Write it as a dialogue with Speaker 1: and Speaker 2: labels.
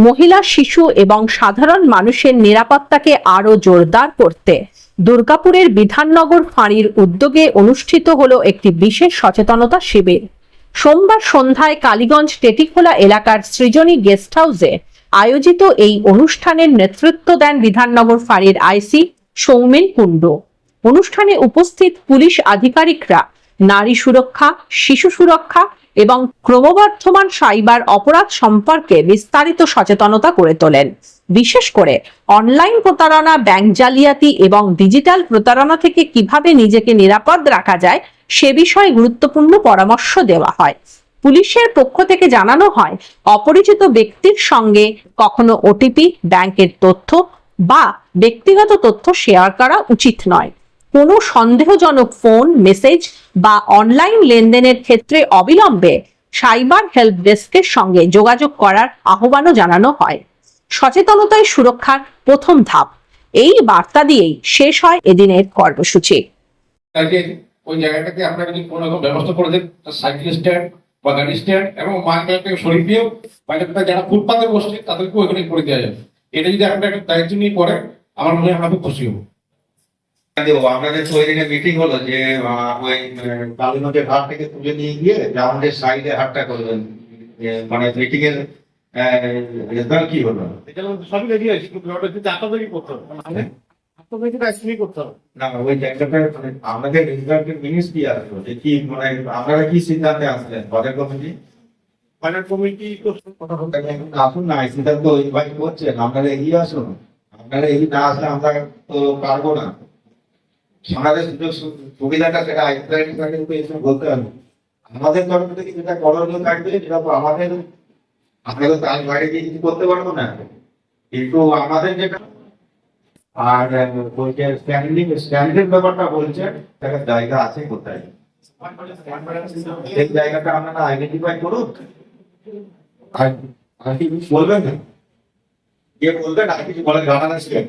Speaker 1: মহিলা, শিশু এবং সাধারণ মানুষের নিরাপত্তাকে আরো জোরদার করতে দুর্গাপুরের বিধাননগর ফাঁড়ির উদ্যোগে অনুষ্ঠিত হলো একটি বিশেষ সচেতনতা শিবির। সোমবার সন্ধ্যায় কালীগঞ্জ টেটিখোলা এলাকার সৃজনী গেস্ট হাউসে আয়োজিত এই অনুষ্ঠানের নেতৃত্ব দেন বিধাননগর ফাঁড়ির আইসি সৌমেন কুণ্ডু। অনুষ্ঠানে উপস্থিত পুলিশ আধিকারিকরা নারী সুরক্ষা, শিশু সুরক্ষা এবং ক্রমবর্ধমান সাইবার অপরাধ সম্পর্কে বিস্তারিত সচেতনতা করে তোলেন। বিশেষ করে অনলাইন প্রতারণা, ব্যাংক জালিয়াতি এবং ডিজিটাল প্রতারণা থেকে কিভাবে নিজেকে নিরাপদ রাখা যায় সে বিষয়ে গুরুত্বপূর্ণ পরামর্শ দেওয়া হয়। পুলিশের পক্ষ থেকে জানানো হয়, অপরিচিত ব্যক্তির সঙ্গে কখনো ওটিপি, ব্যাংকের তথ্য বা ব্যক্তিগত তথ্য শেয়ার করা উচিত নয়। কোনো সন্দেহজনক ফোন, মেসেজ বা অনলাইন লেনদেনের ক্ষেত্রে অবিলম্বে সাইবার হেল্প ডেস্কের সঙ্গে যোগাযোগ করার আহ্বানও জানানো হয়। সচেতনতাই সুরক্ষার প্রথম ধাপ, এই বার্তা দিয়েই শেষ হয় এদিনের কর্মসূচি।
Speaker 2: ওই জায়গাটাকে আপনারা যদি কোনো রকম ব্যবস্থা করে দেন, সাইকেল স্ট্যান্ড বা গাড়ি স্ট্যান্ড এবং মার্কেটটাকে সরিয়ে দিয়েও বাজারটা যারা ফুটপাতে বসছে তাদেরকে ওইখানে করে দেওয়া যাবে। এটা যদি আপনারা একটা দায়িত্ব নিয়ে করেন, আমার মনে হয় আমরা খুব খুশি হবো।
Speaker 3: আপনাদের তো ওই দিনে মিটিং হলো যে ওই কালীগঞ্জের হাট থেকে তুলে নিয়ে গিয়ে গ্রাউন্ডের সাইডে হাটটা করবেন, মানে মিটিং এর রেজাল্ট কি হলো?
Speaker 2: সবই রেডি আছে, কিন্তু আপনাদেরই করতে হবে, করতে হবে
Speaker 3: না ওই জায়গাটা মানে আমাদের রেজাল্টের মিনিস কি আসলো, যে কি মানে আপনারা কি সিদ্ধান্তে আসলেন? বাজার কমিটি আসুন না, সিদ্ধান্ত ইনভাইট করছেন, আপনারা এগিয়ে আসুন। আপনারা এগিয়ে না আসলে আমরা তো পারবো না। আমাদের সুযোগ সুবিধাটা সেটা বলতে হবে। আমাদের তরফ থেকে যেটা করণীয় থাকবে সেটা তো আমাদের, আমরা তো তার বাইরে গিয়ে কিছু করতে পারবো না। কিন্তু আমাদের যেটা আর স্ট্যান্ডের ব্যাপারটা বলছে, তার জায়গা আছে কোথায়, সেই জায়গাটা আপনারা আইডেন্টিফাই করুন। আর কি বলবেন, কে বলবেন? আর কিছু বলেন জানান আসবেন।